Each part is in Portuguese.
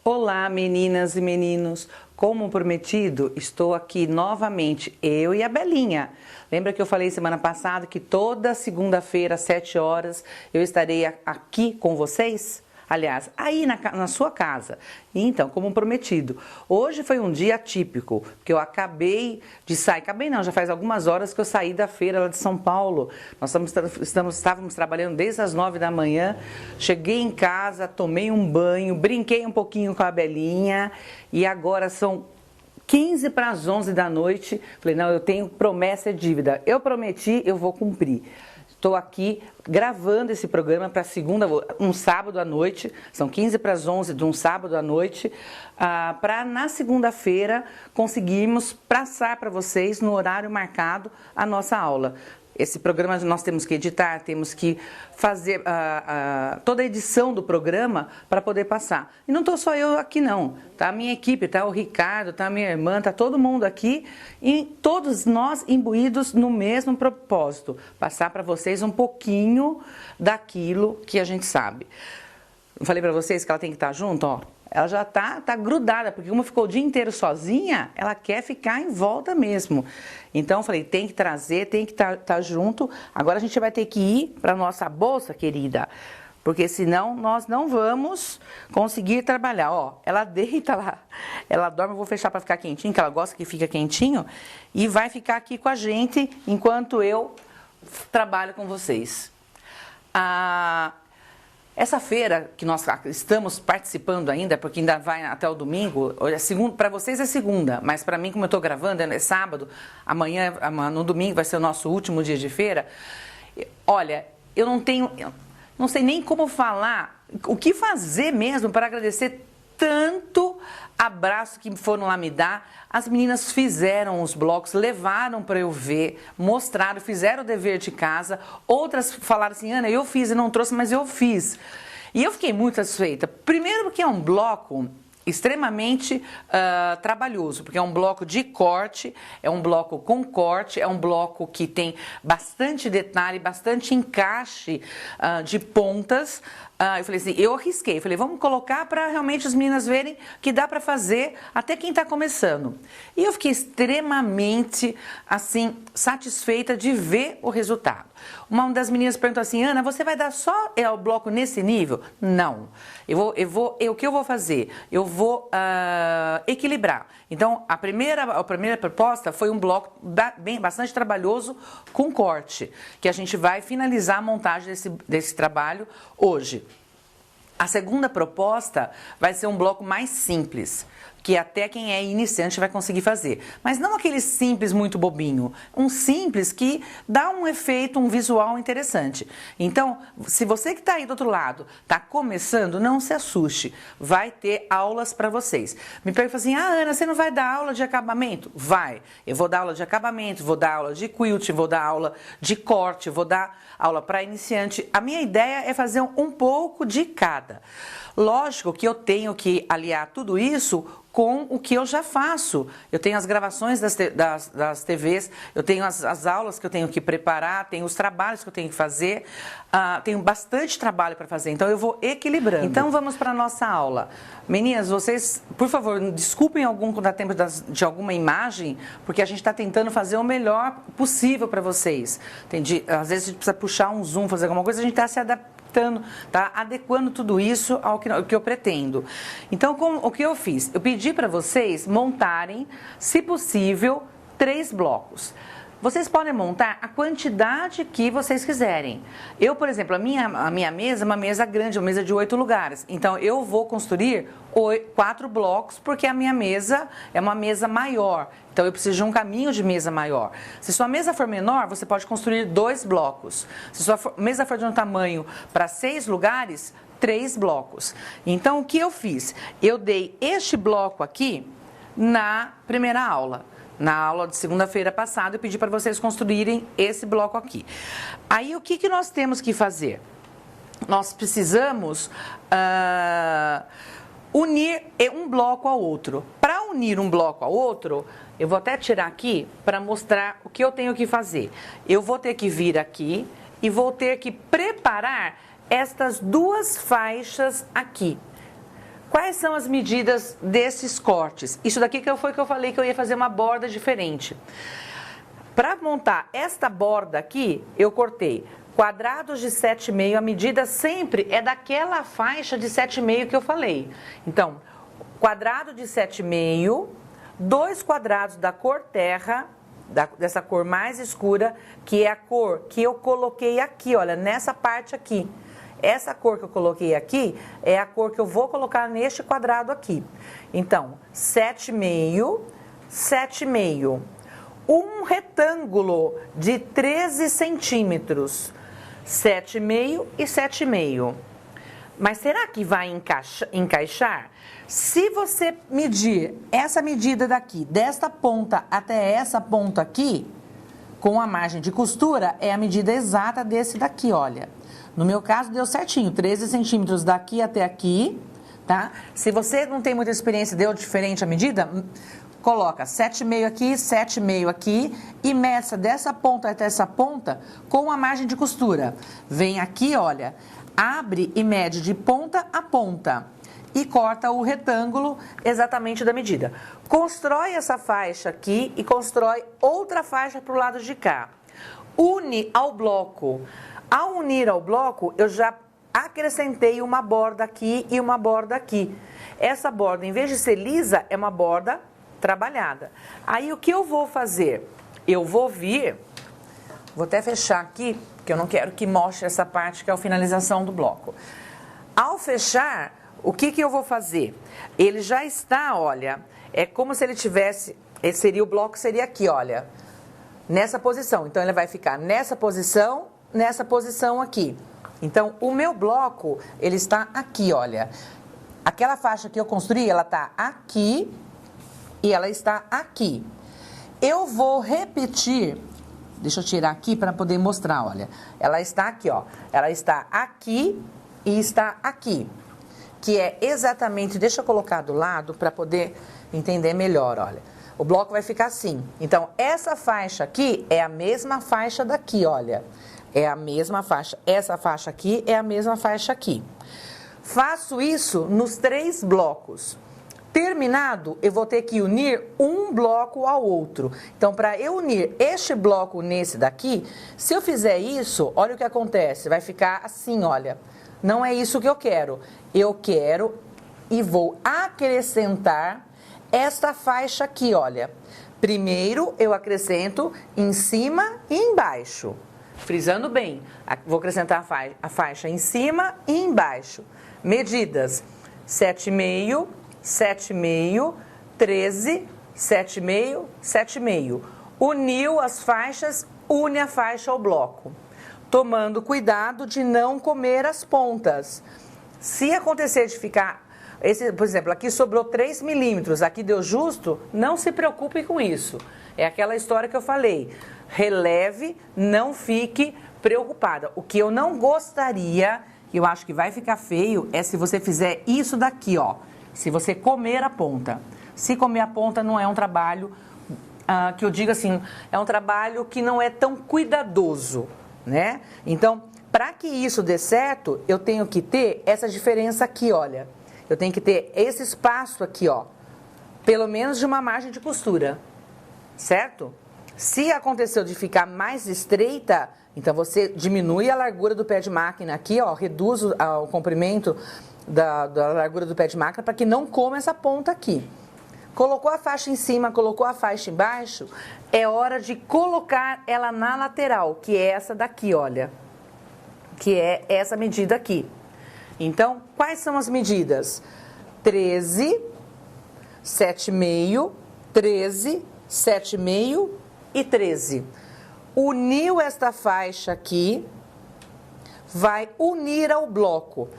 Olá, meninas e meninos. Como prometido, estou aqui novamente, eu e a Belinha. Lembra que eu falei semana passada que toda segunda-feira, às 7 horas, eu estarei aqui com vocês? Aliás, aí na sua casa. Então, como prometido, hoje foi um dia atípico, porque eu acabei de sair, já faz algumas horas que eu saí da feira lá de São Paulo. Nós estávamos trabalhando desde as 9 da manhã, cheguei em casa, tomei um banho, brinquei um pouquinho com a Belinha e agora são 15 para as 11 da noite. Falei, não, eu tenho promessa e dívida. Eu prometi, eu vou cumprir. Estou aqui gravando esse programa para um sábado à noite, são 15 para as 11 de um sábado à noite, para na segunda-feira conseguirmos passar para vocês no horário marcado a nossa aula. Esse programa nós temos que editar, temos que fazer toda a edição do programa para poder passar. E não estou só eu aqui não, tá a minha equipe, tá o Ricardo, tá a minha irmã, tá todo mundo aqui e todos nós imbuídos no mesmo propósito, passar para vocês um pouquinho daquilo que a gente sabe. Eu falei para vocês que ela tem que estar junto, ó. Ela já tá grudada, porque como ficou o dia inteiro sozinha, ela quer ficar em volta mesmo. Então, eu falei, tem que trazer, tem que estar junto. Agora a gente vai ter que ir para nossa bolsa, querida, porque senão nós não vamos conseguir trabalhar. Ó, ela deita lá, ela dorme, eu vou fechar para ficar quentinho, que ela gosta que fica quentinho, e vai ficar aqui com a gente enquanto eu trabalho com vocês. Essa feira que nós estamos participando ainda, porque ainda vai até o domingo, para vocês é segunda, mas para mim, como eu estou gravando, é sábado, amanhã, no domingo, vai ser o nosso último dia de feira. Olha, eu não sei nem como falar, o que fazer mesmo para agradecer tanto abraço que foram lá me dar. As meninas fizeram os blocos, levaram para eu ver, mostraram, fizeram o dever de casa. Outras falaram assim, Ana, eu fiz e não trouxe, mas eu fiz. E eu fiquei muito satisfeita. Primeiro porque é um bloco extremamente trabalhoso, porque é um bloco de corte, é um bloco com corte, é um bloco que tem bastante detalhe, bastante encaixe de pontas. Eu falei assim, eu arrisquei, falei, vamos colocar para realmente as meninas verem que dá para fazer até quem está começando. E eu fiquei extremamente, assim, satisfeita de ver o resultado. Uma das meninas perguntou assim, Ana, você vai dar só o bloco nesse nível? Não. O que eu vou fazer? Eu vou equilibrar. Então, a primeira proposta foi um bloco bastante trabalhoso com corte, que a gente vai finalizar a montagem desse trabalho hoje. A segunda proposta vai ser um bloco mais simples, que até quem é iniciante vai conseguir fazer. Mas não aquele simples muito bobinho, um simples que dá um efeito, um visual interessante. Então, se você que está aí do outro lado está começando, não se assuste, vai ter aulas para vocês. Me perguntam assim, Ana, você não vai dar aula de acabamento? Vai, eu vou dar aula de acabamento, vou dar aula de quilt, vou dar aula de corte, vou dar aula para iniciante. A minha ideia é fazer um pouco de cada. Lógico que eu tenho que aliar tudo isso com o que eu já faço. Eu tenho as gravações das TVs, eu tenho as aulas que eu tenho que preparar, tenho os trabalhos que eu tenho que fazer, tenho bastante trabalho para fazer, então eu vou equilibrando. Então vamos para a nossa aula. Meninas, vocês, por favor, desculpem quando dá tempo de alguma imagem, porque a gente está tentando fazer o melhor possível para vocês. Entendi? Às vezes a gente precisa puxar um zoom, fazer alguma coisa, a gente está se adaptando, tá adequando tudo isso ao que eu pretendo. Então, o que eu fiz? Eu pedi para vocês montarem, se possível, 3 blocos. Vocês podem montar a quantidade que vocês quiserem. Eu, por exemplo, a minha mesa é uma mesa grande, uma mesa de 8 lugares. Então, eu vou construir 4 blocos, porque a minha mesa é uma mesa maior. Então, eu preciso de um caminho de mesa maior. Se sua mesa for menor, você pode construir 2 blocos. Se sua mesa for de um tamanho para 6 lugares, 3 blocos. Então, o que eu fiz? Eu dei este bloco aqui na primeira aula. Na aula de segunda-feira passada, eu pedi para vocês construírem esse bloco aqui. Aí, o que nós temos que fazer? Nós precisamos unir um bloco ao outro. Para unir um bloco ao outro, eu vou até tirar aqui para mostrar o que eu tenho que fazer. Eu vou ter que vir aqui e vou ter que preparar estas 2 faixas aqui. Quais são as medidas desses cortes? Isso daqui foi que eu falei que eu ia fazer uma borda diferente. Para montar esta borda aqui, eu cortei quadrados de 7,5, a medida sempre é daquela faixa de 7,5 que eu falei. Então, quadrado de 7,5, 2 quadrados da cor terra, dessa cor mais escura, que é a cor que eu coloquei aqui, olha, nessa parte aqui. Essa cor que eu coloquei aqui é a cor que eu vou colocar neste quadrado aqui. Então, 7,5, 7,5. Um retângulo de 13 centímetros, 7,5 e 7,5. Mas será que vai encaixar? Se você medir essa medida daqui, desta ponta até essa ponta aqui, com a margem de costura, é a medida exata desse daqui, olha. No meu caso, deu certinho, 13 centímetros daqui até aqui, tá? Se você não tem muita experiência, deu diferente a medida, coloca 7,5 aqui, 7,5 aqui e meça dessa ponta até essa ponta com a margem de costura. Vem aqui, olha, abre e mede de ponta a ponta e corta o retângulo exatamente da medida. Constrói essa faixa aqui e constrói outra faixa para o lado de cá. Une ao bloco. Ao unir ao bloco, eu já acrescentei uma borda aqui e uma borda aqui. Essa borda, em vez de ser lisa, é uma borda trabalhada. Aí, o que eu vou fazer? Eu vou vir, vou até fechar aqui, porque eu não quero que mostre essa parte que é a finalização do bloco. Ao fechar, o que eu vou fazer? Ele já está, olha, é como se ele tivesse, o bloco seria aqui, olha, nessa posição. Então, ele vai ficar nessa posição aqui. Então, o meu bloco, ele está aqui, olha. Aquela faixa que eu construí, ela está aqui e ela está aqui. Eu vou repetir, deixa eu tirar aqui para poder mostrar, olha. Ela está aqui, ó. Ela está aqui e está aqui. Que é exatamente, deixa eu colocar do lado para poder entender melhor, olha. O bloco vai ficar assim. Então, essa faixa aqui é a mesma faixa daqui, olha. É a mesma faixa. Essa faixa aqui é a mesma faixa aqui. Faço isso nos 3 blocos. Terminado, eu vou ter que unir um bloco ao outro. Então, para eu unir este bloco nesse daqui, se eu fizer isso, olha o que acontece. Vai ficar assim, olha. Não é isso que eu quero. Eu quero e vou acrescentar esta faixa aqui, olha. Primeiro, eu acrescento em cima e embaixo. Frisando bem, vou acrescentar a faixa em cima e embaixo. Medidas 7,5, 7,5, 13, 7,5, 7,5. Uniu as faixas, une a faixa ao bloco. Tomando cuidado de não comer as pontas. Se acontecer de ficar, por exemplo, aqui sobrou 3 milímetros, aqui deu justo, não se preocupe com isso. É aquela história que eu falei. Releve, não fique preocupada. O que eu não gostaria, que eu acho que vai ficar feio, é se você fizer isso daqui, ó. Se você comer a ponta. Se comer a ponta não é um trabalho, que eu digo assim, é um trabalho que não é tão cuidadoso, né? Então, para que isso dê certo, eu tenho que ter essa diferença aqui, olha. Eu tenho que ter esse espaço aqui, ó. Pelo menos de uma margem de costura, certo? Se aconteceu de ficar mais estreita, então você diminui a largura do pé de máquina aqui, ó, reduz o comprimento da largura do pé de máquina para que não coma essa ponta aqui. Colocou a faixa em cima, colocou a faixa embaixo, é hora de colocar ela na lateral, que é essa daqui, olha. Que é essa medida aqui. Então, quais são as medidas? 13, 7,5, 13, 7,5 e 13. Uniu esta faixa aqui, vai unir ao bloco.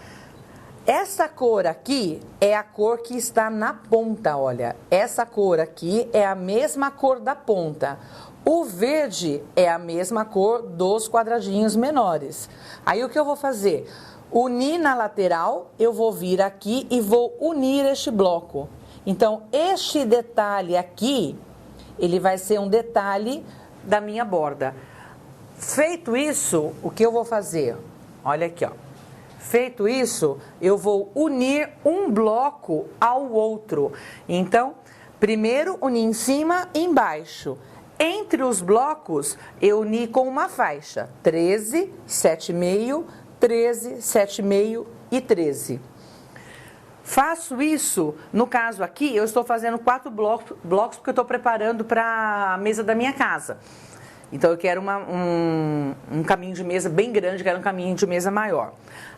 Essa cor aqui é a cor que está na ponta, olha. Essa cor aqui é a mesma cor da ponta. O verde é a mesma cor dos quadradinhos menores. Aí o que eu vou fazer? Unir na lateral, eu vou vir aqui e vou unir este bloco. Então, este detalhe aqui, ele vai ser um detalhe da minha borda. Feito isso, o que eu vou fazer? Olha aqui, ó. Feito isso, eu vou unir um bloco ao outro. Então, primeiro uni em cima e embaixo. Entre os blocos, eu uni com uma faixa. 13, 7,5, 13, 7,5 e 13. Faço isso, no caso aqui, eu estou fazendo 4 blocos porque eu estou preparando para a mesa da minha casa. Então, eu quero um caminho de mesa bem grande, quero um caminho de mesa maior.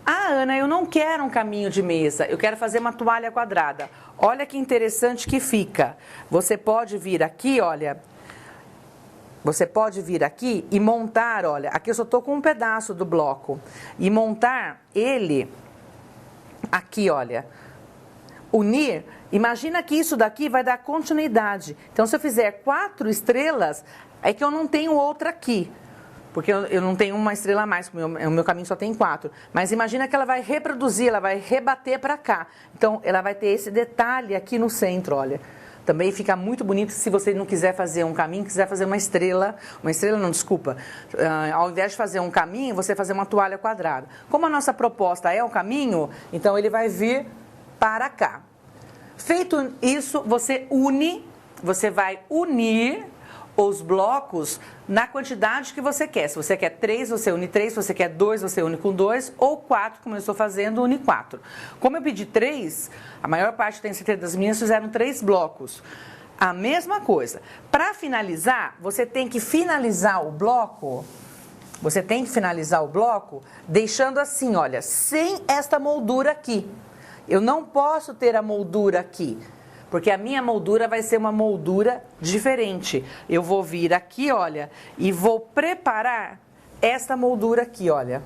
Ah, Ana, eu não quero um caminho de mesa, eu quero fazer uma toalha quadrada. Olha que interessante que fica. Você pode vir aqui, olha, você pode vir aqui e montar, olha, aqui eu só estou com um pedaço do bloco. E montar ele aqui, olha, unir, imagina que isso daqui vai dar continuidade. Então, se eu fizer 4 estrelas, é que eu não tenho outra aqui, porque eu não tenho uma estrela a mais, o meu caminho só tem 4. Mas imagina que ela vai reproduzir, ela vai rebater para cá. Então, ela vai ter esse detalhe aqui no centro, olha. Também fica muito bonito se você não quiser fazer um caminho, quiser fazer uma estrela não, desculpa. Ao invés de fazer um caminho, você fazer uma toalha quadrada. Como a nossa proposta é o caminho, então ele vai vir para cá. Feito isso, você vai unir os blocos na quantidade que você quer. Se você quer 3, você une 3. Se você quer 2, você une com 2. Ou 4, como eu estou fazendo, une 4. Como eu pedi 3, a maior parte, tenho certeza, das meninas fizeram 3 blocos. A mesma coisa. Para finalizar, você tem que finalizar o bloco. Você tem que finalizar o bloco deixando assim, olha, sem esta moldura aqui. Eu não posso ter a moldura aqui, porque a minha moldura vai ser uma moldura diferente. Eu vou vir aqui, olha, e vou preparar esta moldura aqui, olha.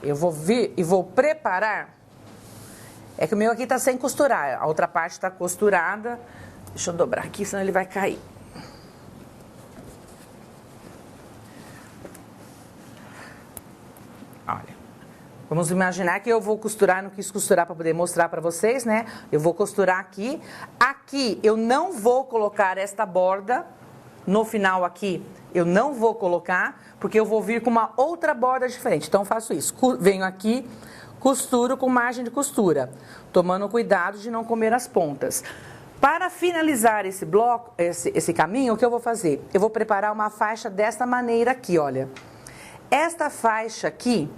Eu vou vir e vou preparar. É que o meu aqui tá sem costurar, a outra parte tá costurada. Deixa eu dobrar aqui, senão ele vai cair. Olha. Vamos imaginar que eu vou costurar, não quis costurar para poder mostrar para vocês, né? Eu vou costurar aqui. Aqui eu não vou colocar esta borda no final aqui. Eu não vou colocar, porque eu vou vir com uma outra borda diferente. Então, eu faço isso. Venho aqui, costuro com margem de costura, tomando cuidado de não comer as pontas. Para finalizar esse bloco, esse caminho, o que eu vou fazer? Eu vou preparar uma faixa desta maneira aqui, olha. Esta faixa aqui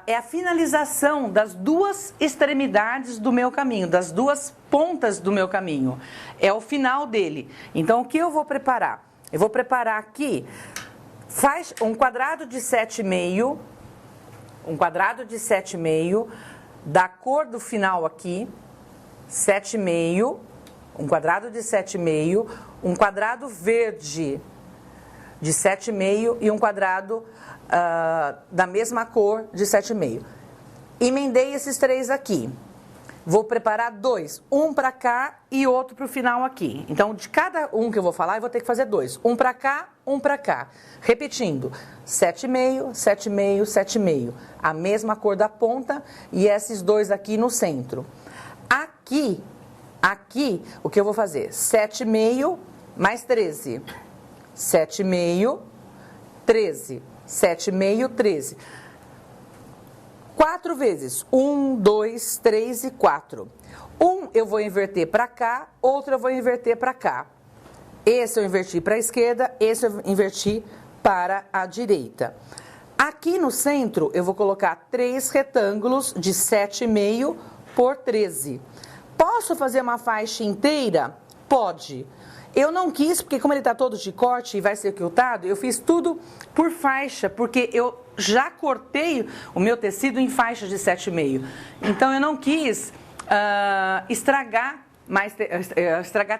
é a finalização das 2 extremidades do meu caminho, das 2 pontas do meu caminho. É o final dele. Então, o que eu vou preparar? Eu vou preparar aqui um quadrado de 7,5, da cor do final aqui, 7,5, um quadrado de 7,5, um quadrado verde de 7,5 e um quadrado da mesma cor de 7,5. Emendei esses 3 aqui. Vou preparar 2, um para cá e outro para o final aqui. Então, de cada um que eu vou falar, eu vou ter que fazer 2. Um para cá, um para cá. Repetindo, 7,5, 7,5, 7,5. A mesma cor da ponta e esses 2 aqui no centro. Aqui, o que eu vou fazer? 7,5 mais 13. 7,5, 13. 7,5, 13. 4 vezes. 1, 2, 3 e 4. Um eu vou inverter para cá, outro eu vou inverter para cá. Esse eu inverti para a esquerda, esse eu inverti para a direita. Aqui no centro eu vou colocar 3 retângulos de 7,5 por 13. Posso fazer uma faixa inteira? Pode. Eu não quis, porque como ele está todo de corte e vai ser quiltado, eu fiz tudo por faixa, porque eu já cortei o meu tecido em faixas de 7,5. Então, eu não quis estragar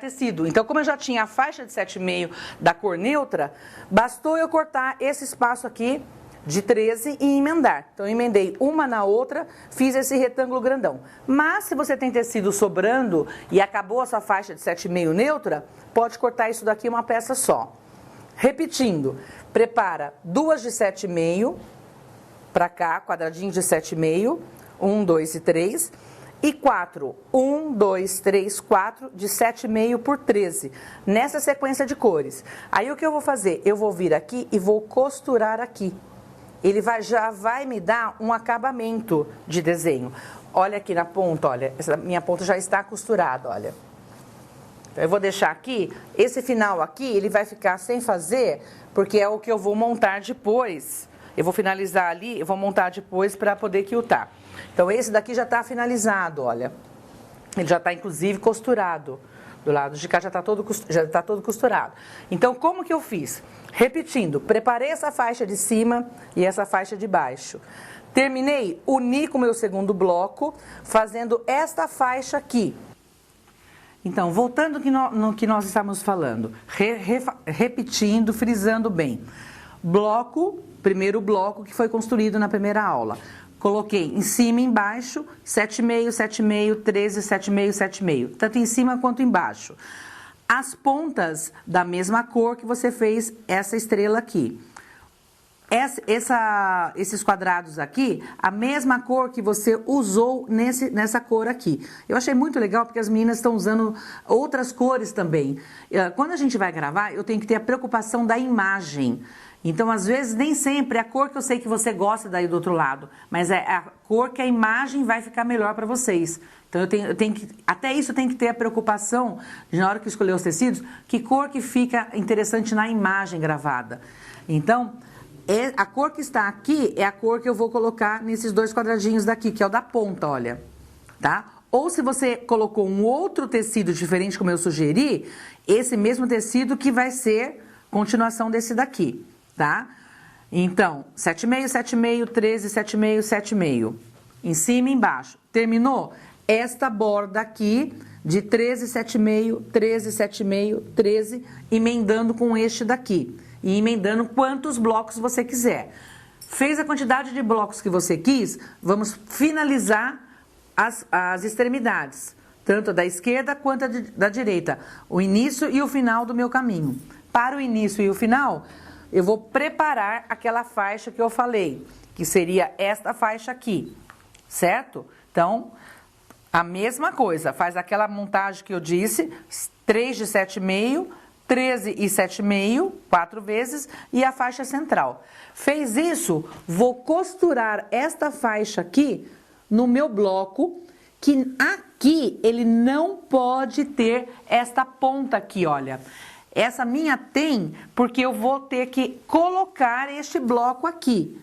tecido. Então, como eu já tinha a faixa de 7,5 da cor neutra, bastou eu cortar esse espaço aqui de 13 e emendar. Então, eu emendei uma na outra, fiz esse retângulo grandão. Mas, se você tem tecido sobrando e acabou a sua faixa de 7,5 neutra, pode cortar isso daqui uma peça só. Repetindo, prepara 2 de 7,5 para cá, quadradinho de 7,5, 1, 2 e 3. e 4. 1, 2, 3, 4, de 7,5 por 13. Nessa sequência de cores. Aí o que eu vou fazer? Eu vou vir aqui e vou costurar aqui. Ele já vai me dar um acabamento de desenho. Olha aqui na ponta, olha. Essa minha ponta já está costurada, olha. Então, eu vou deixar aqui. Esse final aqui, ele vai ficar sem fazer, porque é o que eu vou montar depois. Eu vou finalizar ali, eu vou montar depois para poder quiltar. Então, esse daqui já está finalizado, olha. Ele já está, inclusive, costurado. Do lado de cá já está todo costurado. Então, como que eu fiz? Repetindo, preparei essa faixa de cima e essa faixa de baixo. Terminei, uni com o meu segundo bloco, fazendo esta faixa aqui. Então, voltando no que nós estávamos falando, repetindo, frisando bem. Bloco, primeiro bloco que foi construído na primeira aula. Coloquei em cima e embaixo, 7,5, 7,5, 13, 7,5, 7,5. Tanto em cima quanto embaixo. As pontas da mesma cor que você fez essa estrela aqui. Esses quadrados aqui, a mesma cor que você usou nessa cor aqui. Eu achei muito legal porque as meninas estão usando outras cores também. Quando a gente vai gravar, eu tenho que ter a preocupação da imagem. Então, às vezes, nem sempre é a cor que eu sei que você gosta daí do outro lado, mas é a cor que a imagem vai ficar melhor para vocês. Então, eu tenho que, até isso eu tenho que ter a preocupação, de, na hora que escolher os tecidos, que cor que fica interessante na imagem gravada. Então, a cor que está aqui é a cor que eu vou colocar nesses dois quadradinhos daqui, que é o da ponta, olha, tá? Ou se você colocou um outro tecido diferente, como eu sugeri, esse mesmo tecido que vai ser continuação desse daqui, tá? Então, 7,5, 7,5, 13, 7,5, 7,5. Em cima e embaixo. Terminou? Esta borda aqui de 13, 7,5, 13, 7,5, 13, emendando com este daqui. E emendando quantos blocos você quiser. Fez a quantidade de blocos que você quis, vamos finalizar as extremidades. Tanto da esquerda quanto da direita. O início e o final do meu caminho. Para o início e o final, eu vou preparar aquela faixa que eu falei, que seria esta faixa aqui, certo? Então, a mesma coisa, faz aquela montagem que eu disse, 3 de 7,5, 13 e 7,5, 4 vezes, e a faixa central. Fez isso, vou costurar esta faixa aqui no meu bloco, que aqui ele não pode ter esta ponta aqui, olha. Essa minha tem, porque eu vou ter que colocar este bloco aqui.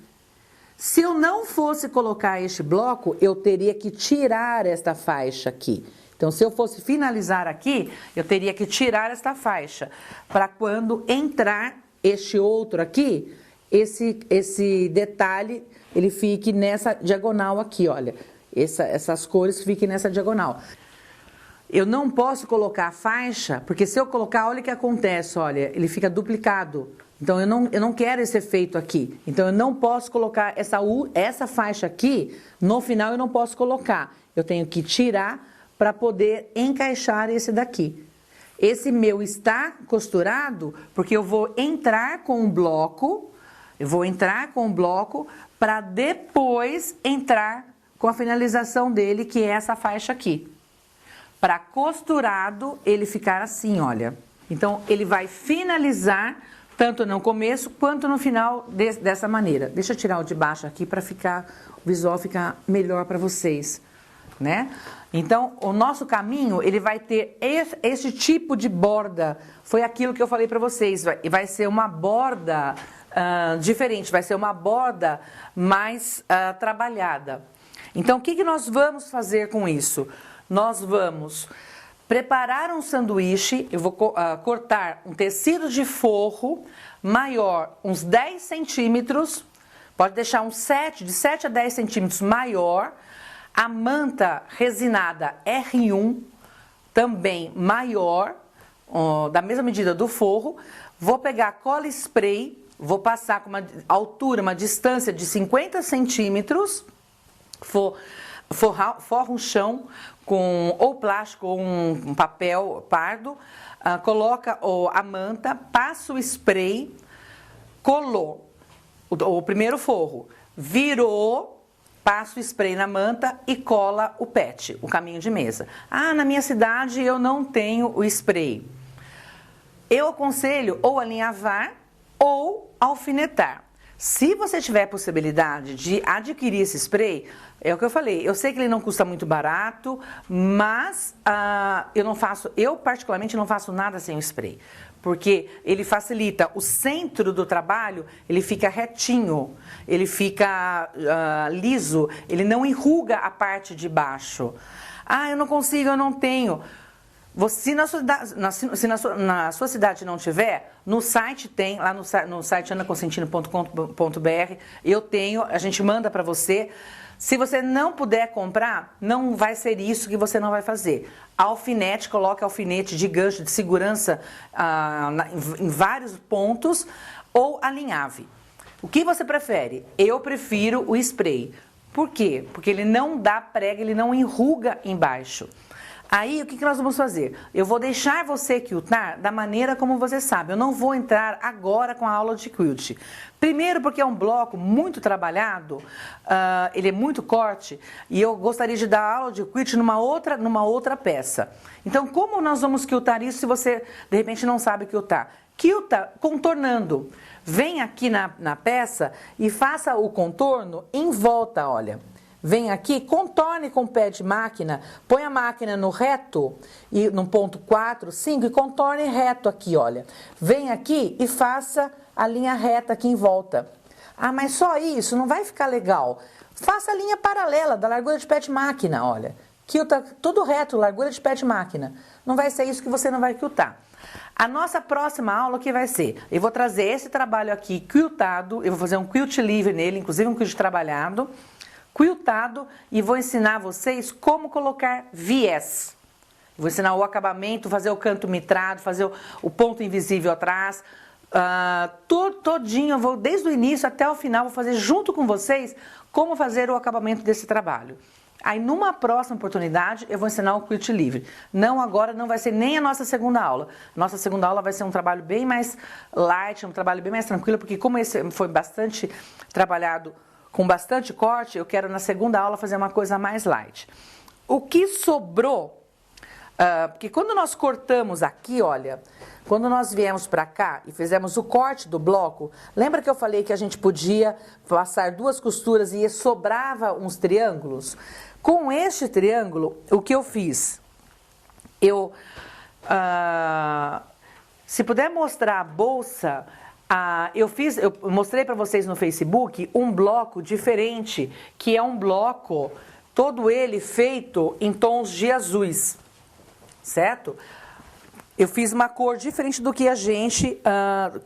Se eu não fosse colocar este bloco, eu teria que tirar esta faixa aqui. Então, se eu fosse finalizar aqui, eu teria que tirar esta faixa. Para quando entrar este outro aqui, esse detalhe, ele fique nessa diagonal aqui, olha. Essas cores fiquem nessa diagonal. Eu não posso colocar a faixa, porque se eu colocar, olha o que acontece, olha, ele fica duplicado. Então, eu não quero esse efeito aqui. Então, eu não posso colocar essa faixa aqui, no final eu não posso colocar. Eu tenho que tirar para poder encaixar esse daqui. Esse meu está costurado, porque eu vou entrar com o bloco, para depois entrar com a finalização dele, que é essa faixa aqui. Para costurado, ele ficar assim, olha. Então, ele vai finalizar tanto no começo quanto no final dessa maneira. Deixa eu tirar o de baixo aqui para o visual ficar melhor para vocês, né? Então, o nosso caminho, ele vai ter esse tipo de borda. Foi aquilo que eu falei para vocês. Vai ser uma borda diferente, vai ser uma borda mais trabalhada. Então, o que nós vamos fazer com isso? Nós vamos preparar um sanduíche, eu vou cortar um tecido de forro maior, uns 10 centímetros, pode deixar de 7 a 10 centímetros maior, a manta resinada R1, também maior, da mesma medida do forro, vou pegar cola spray, vou passar com uma altura, uma distância de 50 centímetros, forra um chão com ou plástico ou um papel pardo, coloca a manta, passa o spray, colou o primeiro forro, virou passa o spray na manta e cola o pet, o caminho de mesa. Ah, na minha cidade eu não tenho o spray. Eu aconselho ou alinhavar ou alfinetar. Se você tiver possibilidade de adquirir esse spray, é o que eu falei, eu sei que ele não custa muito barato, mas eu particularmente não faço nada sem o spray, porque ele facilita o centro do trabalho, ele fica retinho, ele fica liso, ele não enruga a parte de baixo. Ah, eu não consigo, eu não tenho. Se na sua cidade não tiver, no site tem, lá no site anaconsentino.com.br, a gente manda para você. Se você não puder comprar, não vai ser isso que você não vai fazer. Alfinete, coloque alfinete de gancho de segurança em vários pontos ou alinhave. O que você prefere? Eu prefiro o spray. Por quê? Porque ele não dá prega, ele não enruga embaixo. Aí, o que nós vamos fazer? Eu vou deixar você quiltar da maneira como você sabe. Eu não vou entrar agora com a aula de quilt. Primeiro, porque é um bloco muito trabalhado, ele é muito corte, e eu gostaria de dar aula de quilt numa outra peça. Então, como nós vamos quiltar isso se você, de repente, não sabe quiltar? Quilta contornando. Vem aqui na peça e faça o contorno em volta, olha. Vem aqui, contorne com o pé de máquina, põe a máquina no reto, e no ponto 4, 5, e contorne reto aqui, olha. Vem aqui e faça a linha reta aqui em volta. Ah, mas só isso, não vai ficar legal. Faça a linha paralela da largura de pé de máquina, olha. Quilta tudo reto, largura de pé de máquina. Não vai ser isso que você não vai quiltar. A nossa próxima aula, o que vai ser? Eu vou trazer esse trabalho aqui quiltado, eu vou fazer um quilt livre nele, inclusive um quilt trabalhado, quiltado, e vou ensinar vocês como colocar viés. Vou ensinar o acabamento, fazer o canto mitrado, fazer o ponto invisível atrás, todinho, eu vou desde o início até o final, vou fazer junto com vocês como fazer o acabamento desse trabalho. Aí numa próxima oportunidade eu vou ensinar o quilt livre. Não agora, não vai ser nem a nossa segunda aula. Nossa segunda aula vai ser um trabalho bem mais light, um trabalho bem mais tranquilo, porque como esse foi bastante trabalhado com bastante corte, eu quero na segunda aula fazer uma coisa mais light. O que sobrou, porque quando nós cortamos aqui, olha, quando nós viemos para cá e fizemos o corte do bloco, lembra que eu falei que a gente podia passar 2 costuras e sobrava uns triângulos? Com este triângulo, o que eu fiz? Se puder mostrar a bolsa, eu mostrei para vocês no Facebook um bloco diferente, que é um bloco, todo ele feito em tons de azuis, certo? Eu fiz uma cor diferente do que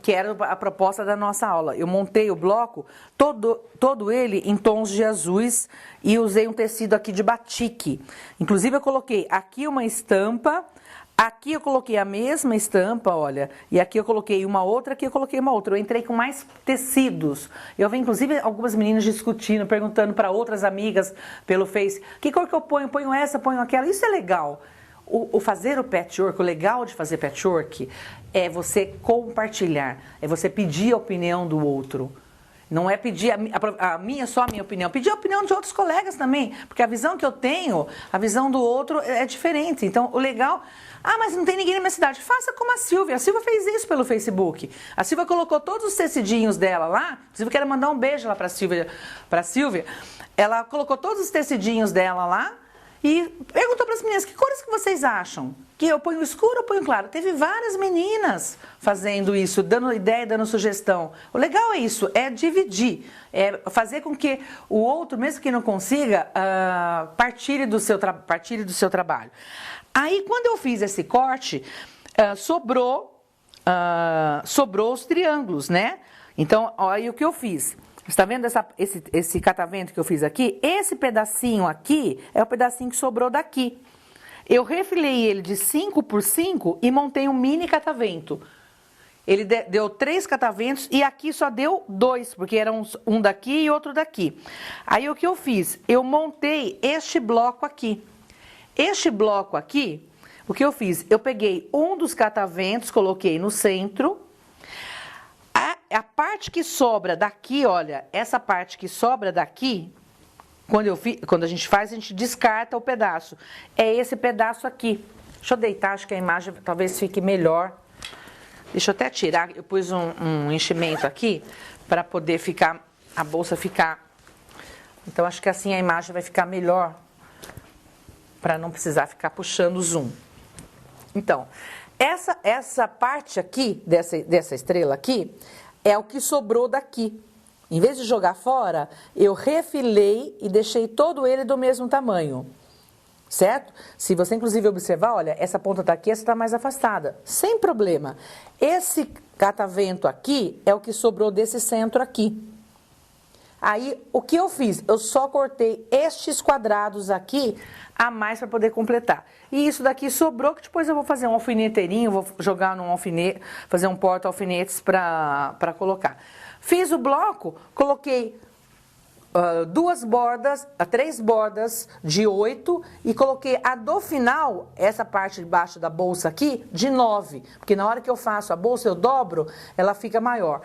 que era a proposta da nossa aula. Eu montei o bloco, todo ele em tons de azuis, e usei um tecido aqui de batique. Inclusive eu coloquei aqui uma estampa, aqui eu coloquei a mesma estampa, olha, e aqui eu coloquei uma outra, aqui eu coloquei uma outra. Eu entrei com mais tecidos. Eu vi, inclusive, algumas meninas discutindo, perguntando para outras amigas pelo Face, que cor que eu ponho? Ponho essa, ponho aquela? Isso é legal. O fazer o patchwork, o legal de fazer patchwork é você compartilhar, é você pedir a opinião do outro. Não é pedir só a minha opinião, pedir a opinião de outros colegas também, porque a visão que eu tenho, a visão do outro é diferente. Então, o legal... Ah, mas não tem ninguém na minha cidade. Faça como a Silvia. A Silvia fez isso pelo Facebook. A Silvia colocou todos os tecidinhos dela lá. Inclusive, quero mandar um beijo lá para a Silvia. Ela colocou todos os tecidinhos dela lá e perguntou para as meninas, que cores que vocês acham? Que eu ponho escuro ou ponho claro? Teve várias meninas fazendo isso, dando ideia, dando sugestão. O legal é isso, é dividir, é fazer com que o outro, mesmo que não consiga, partilhe do seu trabalho. Aí, quando eu fiz esse corte, sobrou os triângulos, né? Então, olha o que eu fiz. Está vendo esse catavento que eu fiz aqui? Esse pedacinho aqui é o pedacinho que sobrou daqui. Eu refilei ele de 5 por 5 e montei um mini catavento. Ele deu 3 cataventos e aqui só deu 2, porque era um daqui e outro daqui. Aí o que eu fiz? Eu montei este bloco aqui. Este bloco aqui, o que eu fiz? Eu peguei um dos cataventos, coloquei no centro. A parte que sobra daqui, olha, essa parte que sobra daqui, quando a gente faz, a gente descarta o pedaço. É esse pedaço aqui. Deixa eu deitar, acho que a imagem talvez fique melhor. Deixa eu até tirar, eu pus um enchimento aqui para poder ficar, a bolsa ficar. Então, acho que assim a imagem vai ficar melhor, para não precisar ficar puxando o zoom. Então, essa parte aqui, dessa estrela aqui, é o que sobrou daqui. Em vez de jogar fora, eu refilei e deixei todo ele do mesmo tamanho. Certo? Se você inclusive observar, olha, essa ponta está aqui, essa está mais afastada. Sem problema. Esse catavento aqui é o que sobrou desse centro aqui. Aí, o que eu fiz? Eu só cortei estes quadrados aqui a mais para poder completar. E isso daqui sobrou, que depois eu vou fazer um alfineteirinho, vou jogar num alfinete, fazer um porta-alfinetes para colocar. Fiz o bloco, coloquei três bordas de 8 e coloquei a do final, essa parte de baixo da bolsa aqui, de 9. Porque na hora que eu faço a bolsa, eu dobro, ela fica maior.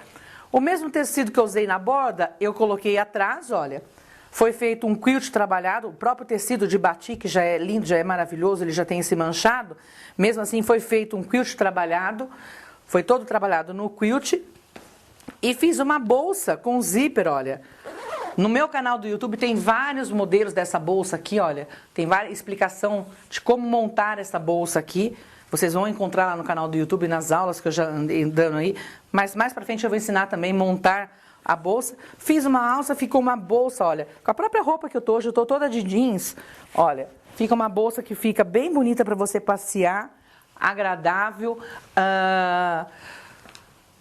O mesmo tecido que eu usei na borda, eu coloquei atrás, olha. Foi feito um quilt trabalhado, o próprio tecido de batik já é lindo, já é maravilhoso, ele já tem esse manchado. Mesmo assim, foi feito um quilt trabalhado, foi todo trabalhado no quilt. E fiz uma bolsa com zíper, olha. No meu canal do YouTube tem vários modelos dessa bolsa aqui, olha. Tem várias explicação de como montar essa bolsa aqui. Vocês vão encontrar lá no canal do YouTube, nas aulas que eu já andei dando aí. Mas mais pra frente eu vou ensinar também a montar a bolsa. Fiz uma alça, ficou uma bolsa, olha. Com a própria roupa que eu tô hoje, eu tô toda de jeans. Olha, fica uma bolsa que fica bem bonita pra você passear. Agradável.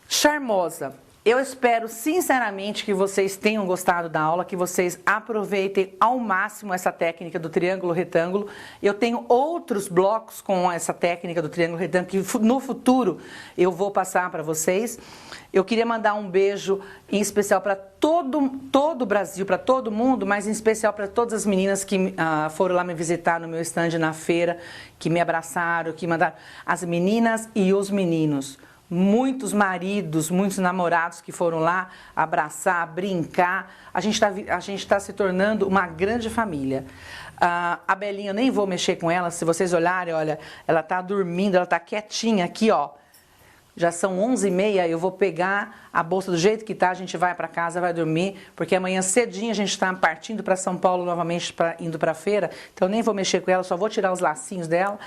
Charmosa. Eu espero sinceramente que vocês tenham gostado da aula, que vocês aproveitem ao máximo essa técnica do triângulo retângulo. Eu tenho outros blocos com essa técnica do triângulo retângulo que no futuro eu vou passar para vocês. Eu queria mandar um beijo em especial para todo o Brasil, para todo mundo, mas em especial para todas as meninas que foram lá me visitar no meu stand na feira, que me abraçaram, que mandaram, as meninas e os meninos. Muitos maridos, muitos namorados que foram lá abraçar, brincar. A gente tá se tornando uma grande família. A Belinha, eu nem vou mexer com ela. Se vocês olharem, olha, ela tá dormindo, ela tá quietinha aqui, ó. Já são 11h30, eu vou pegar a bolsa do jeito que tá, a gente vai para casa, vai dormir, porque amanhã cedinho a gente está partindo para São Paulo novamente, indo para a feira. Então eu nem vou mexer com ela, só vou tirar os lacinhos dela,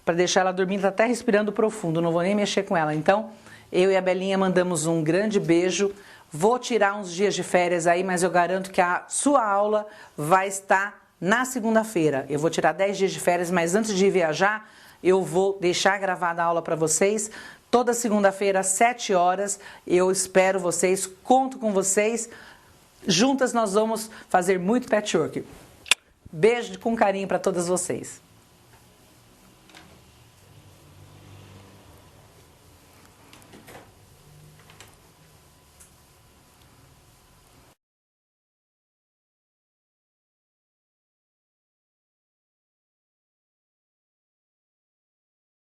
para deixar ela dormindo, tá até respirando profundo, não vou nem mexer com ela. Então, eu e a Belinha mandamos um grande beijo. Vou tirar uns dias de férias aí, mas eu garanto que a sua aula vai estar na segunda-feira. Eu vou tirar 10 dias de férias, mas antes de viajar, eu vou deixar gravada a aula para vocês. Toda segunda-feira, às 7 horas, eu espero vocês, conto com vocês. Juntas nós vamos fazer muito patchwork. Beijo com carinho para todas vocês.